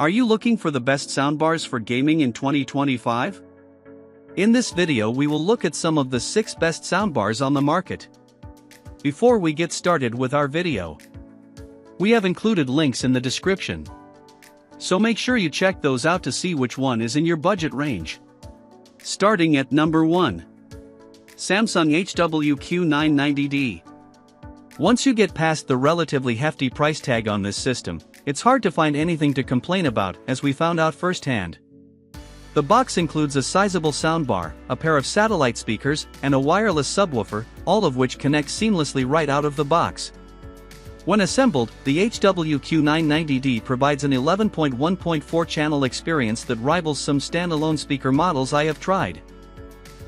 Are you looking for the best soundbars for gaming in 2025? In this video we will look at some of the 6 best soundbars on the market. Before we get started with our video, we have included links in the description, so make sure you check those out to see which one is in your budget range. Starting at number 1. Samsung HWQ990D. Once you get past the relatively hefty price tag on this system, it's hard to find anything to complain about, as we found out firsthand. The box includes a sizable soundbar, a pair of satellite speakers, and a wireless subwoofer, all of which connect seamlessly right out of the box. When assembled, the HWQ990D provides an 11.1.4 channel experience that rivals some standalone speaker models I have tried.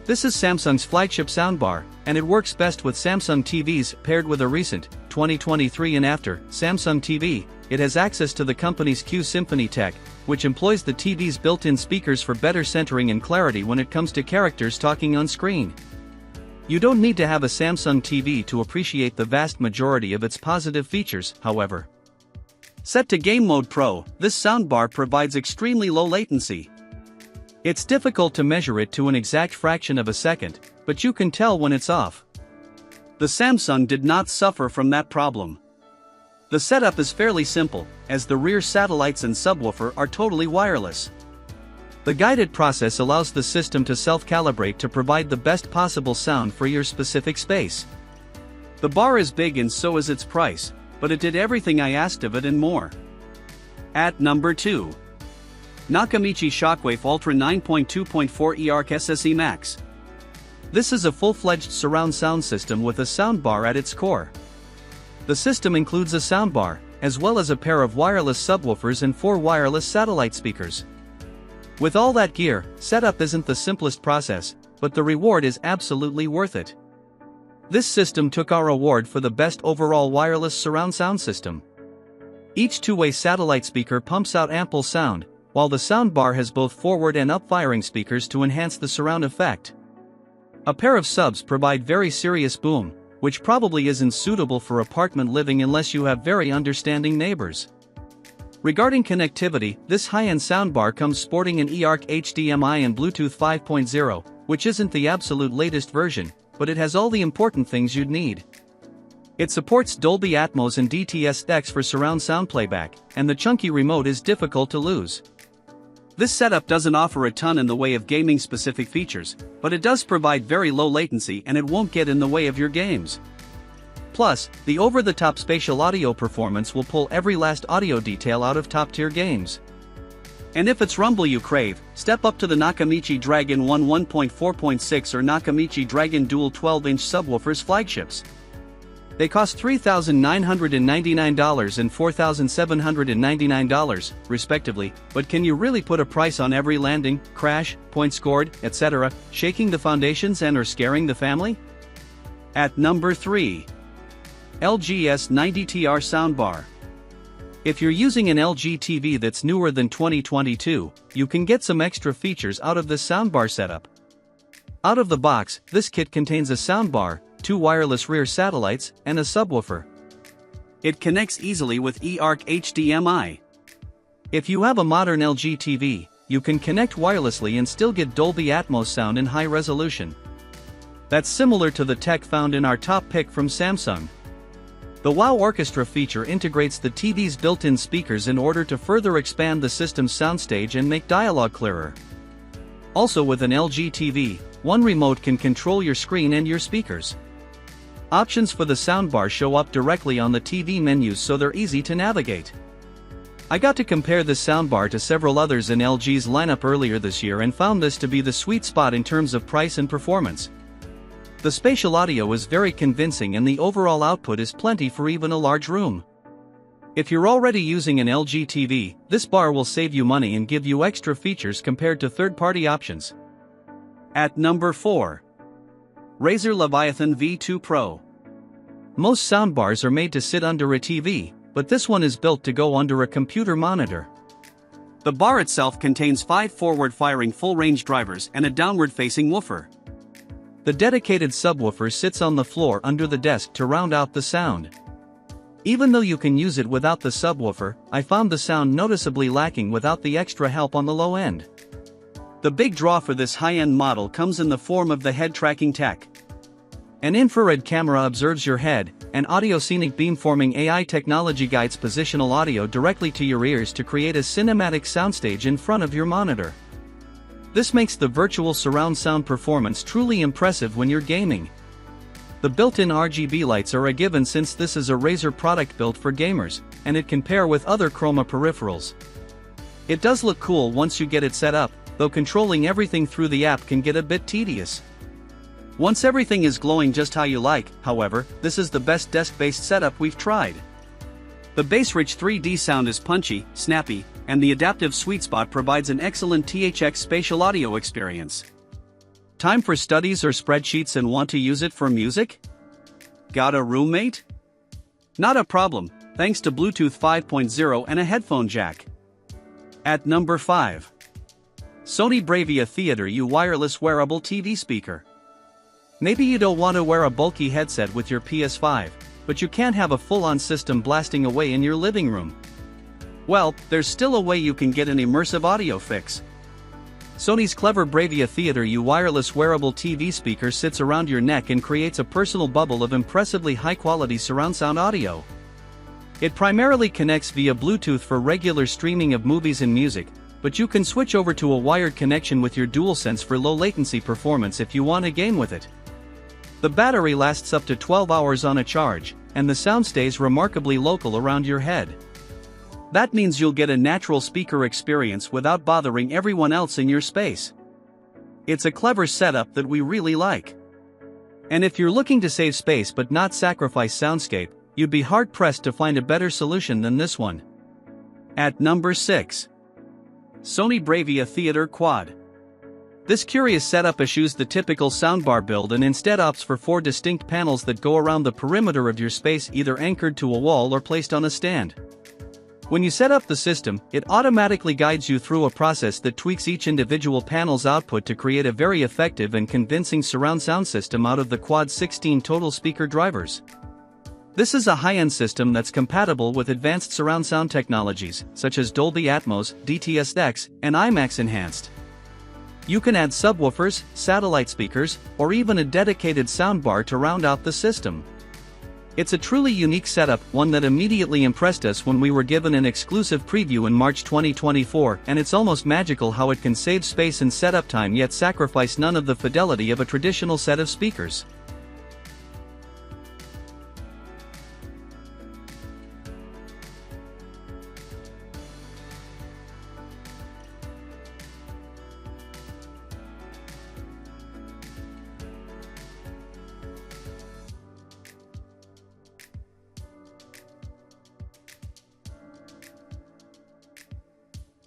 This is Samsung's flagship soundbar, and it works best with Samsung TVs paired with a recent 2023 and after Samsung TV. It has access to the company's Q Symphony tech, which employs the TV's built-in speakers for better centering and clarity when it comes to characters talking on screen. You don't need to have a Samsung TV to appreciate the vast majority of its positive features, however. Set to Game Mode Pro, this soundbar provides extremely low latency. It's difficult to measure it to an exact fraction of a second, but you can tell when it's off. The Samsung did not suffer from that problem. The setup is fairly simple, as the rear satellites and subwoofer are totally wireless. The guided process allows the system to self-calibrate to provide the best possible sound for your specific space. The bar is big and so is its price, but it did everything I asked of it and more. At number 2. Nakamichi Shockwave Ultra 9.2.4 EARC SSE Max. This is a full-fledged surround sound system with a soundbar at its core. The system includes a soundbar, as well as a pair of wireless subwoofers and 4 wireless satellite speakers. With all that gear, setup isn't the simplest process, but the reward is absolutely worth it. This system took our award for the best overall wireless surround sound system. Each two-way satellite speaker pumps out ample sound, while the soundbar has both forward and up-firing speakers to enhance the surround effect. A pair of subs provide very serious boom, which probably isn't suitable for apartment living unless you have very understanding neighbors. Regarding connectivity, this high-end soundbar comes sporting an EARC HDMI and Bluetooth 5.0, which isn't the absolute latest version, but it has all the important things you'd need. It supports Dolby Atmos and DTS-X for surround sound playback, and the chunky remote is difficult to lose. This setup doesn't offer a ton in the way of gaming-specific features, but it does provide very low latency and it won't get in the way of your games. Plus, the over-the-top spatial audio performance will pull every last audio detail out of top-tier games. And if it's rumble you crave, step up to the Nakamichi Dragon 1 1.4.6 or Nakamichi Dragon Dual 12-inch subwoofers flagships. They cost $3,999 and $4,799, respectively, but can you really put a price on every landing, crash, point scored, etc., shaking the foundations and or scaring the family? At number 3. LG S90TR Soundbar. If you're using an LG TV that's newer than 2022, you can get some extra features out of this soundbar setup. Out of the box, this kit contains a soundbar, 2 wireless rear satellites, and a subwoofer. It connects easily with EARC HDMI. If you have a modern LG TV, you can connect wirelessly and still get Dolby Atmos sound in high resolution. That's similar to the tech found in our top pick from Samsung. The Wow Orchestra feature integrates the TV's built-in speakers in order to further expand the system's soundstage and make dialogue clearer. Also, with an LG TV, one remote can control your screen and your speakers. Options for the soundbar show up directly on the TV menus, so they're easy to navigate. I got to compare this soundbar to several others in LG's lineup earlier this year and found this to be the sweet spot in terms of price and performance. The spatial audio is very convincing and the overall output is plenty for even a large room. If you're already using an LG TV, this bar will save you money and give you extra features compared to third-party options. At number 4. Razer Leviathan V2 Pro. Most soundbars are made to sit under a TV, but this one is built to go under a computer monitor. The bar itself contains 5 forward-firing full-range drivers and a downward-facing woofer. The dedicated subwoofer sits on the floor under the desk to round out the sound. Even though you can use it without the subwoofer, I found the sound noticeably lacking without the extra help on the low end. The big draw for this high-end model comes in the form of the head tracking tech. An infrared camera observes your head, and audio-scenic beamforming AI technology guides positional audio directly to your ears to create a cinematic soundstage in front of your monitor. This makes the virtual surround sound performance truly impressive when you're gaming. The built-in RGB lights are a given since this is a Razer product built for gamers, and it can pair with other chroma peripherals. It does look cool once you get it set up, though controlling everything through the app can get a bit tedious. Once everything is glowing just how you like, however, this is the best desk-based setup we've tried. The bass-rich 3D sound is punchy, snappy, and the adaptive sweet spot provides an excellent THX spatial audio experience. Time for studies or spreadsheets and want to use it for music? Got a roommate? Not a problem, thanks to Bluetooth 5.0 and a headphone jack. At number 5. Sony Bravia Theater U Wireless Wearable TV Speaker. Maybe you don't want to wear a bulky headset with your PS5, but you can't have a full-on system blasting away in your living room. Well, there's still a way you can get an immersive audio fix. Sony's clever Bravia Theater U wireless wearable TV speaker sits around your neck and creates a personal bubble of impressively high-quality surround sound audio. It primarily connects via Bluetooth for regular streaming of movies and music, but you can switch over to a wired connection with your DualSense for low-latency performance if you want to game with it. The battery lasts up to 12 hours on a charge, and the sound stays remarkably local around your head. That means you'll get a natural speaker experience without bothering everyone else in your space. It's a clever setup that we really like. And if you're looking to save space but not sacrifice soundscape, you'd be hard-pressed to find a better solution than this one. At number 6. Sony Bravia Theater Quad. This curious setup eschews the typical soundbar build and instead opts for 4 distinct panels that go around the perimeter of your space, either anchored to a wall or placed on a stand. When you set up the system, it automatically guides you through a process that tweaks each individual panel's output to create a very effective and convincing surround sound system out of the Quad's 16 total speaker drivers. This is a high-end system that's compatible with advanced surround sound technologies, such as Dolby Atmos, DTS:X, and IMAX Enhanced. You can add subwoofers, satellite speakers, or even a dedicated soundbar to round out the system. It's a truly unique setup, one that immediately impressed us when we were given an exclusive preview in March 2024, and it's almost magical how it can save space and setup time yet sacrifice none of the fidelity of a traditional set of speakers.